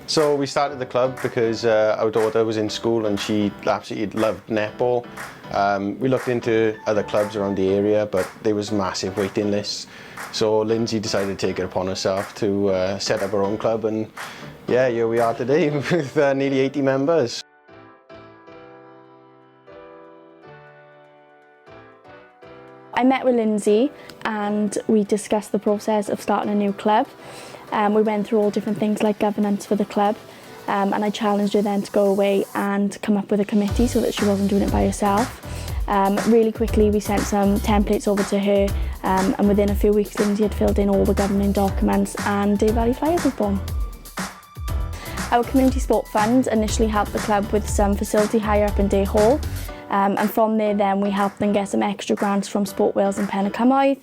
So we started the club because our daughter was in school and she absolutely loved netball. We looked into other clubs around the area, but there was massive waiting lists. So Lindsay decided to take it upon herself to set up her own club, and yeah, here we are today with nearly 80 members. I met with Lindsay and we discussed the process of starting a new club. We went through all different things like governance for the club, and I challenged her then to go away and come up with a committee so that she wasn't doing it by herself. Really quickly we sent some templates over to her, and within a few weeks Lindsay had filled in all the governing documents and Dale Valley Flyers was born. Our community sport fund initially helped the club with some facility hire up in Day Hall, and from there then we helped them get some extra grants from Sport Wales and Pen y Cymoedd,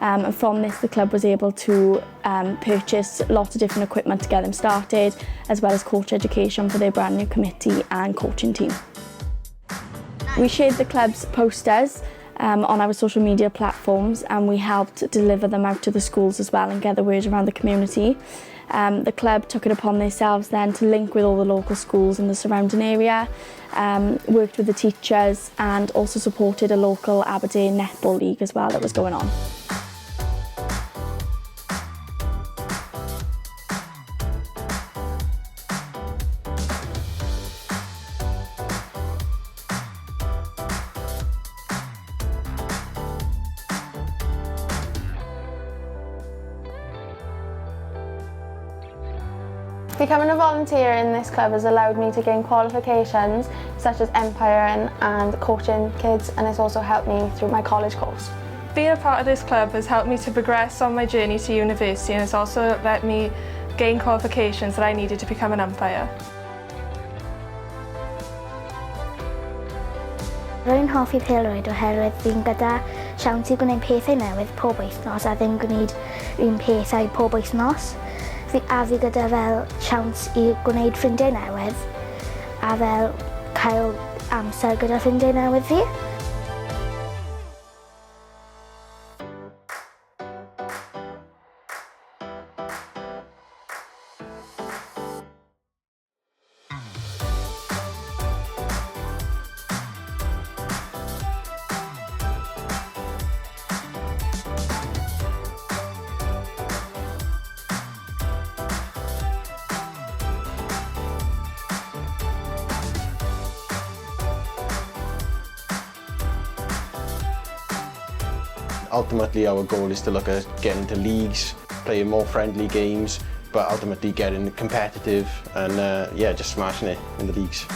and from this the club was able to purchase lots of different equipment to get them started, as well as coach education for their brand new committee and coaching team. We shared the club's posters on our social media platforms, and we helped deliver them out to the schools as well and get the word around the community. The club took it upon themselves then to link with all the local schools in the surrounding area, worked with the teachers and also supported a local Aberdeen netball league as well that was going on. Becoming a volunteer in this club has allowed me to gain qualifications such as umpiring and coaching kids, and it's also helped me through my college course. Being a part of this club has helped me to progress on my journey to university, and it's also let me gain qualifications that I needed to become an umpire. Rwy'n hoffi pêl-rwyd oherwydd fi'n gyda siawns i gwneud pethau newydd pob wythnos a ddim gwneud un pethau pob wythnos. A fi gyda fel siawns i gwneud ffrindiau newydd a fel cael amser gyda ffrindiau newydd fi. Ultimately, our goal is to look at getting into leagues, playing more friendly games, but ultimately getting competitive and yeah, just smashing it in the leagues.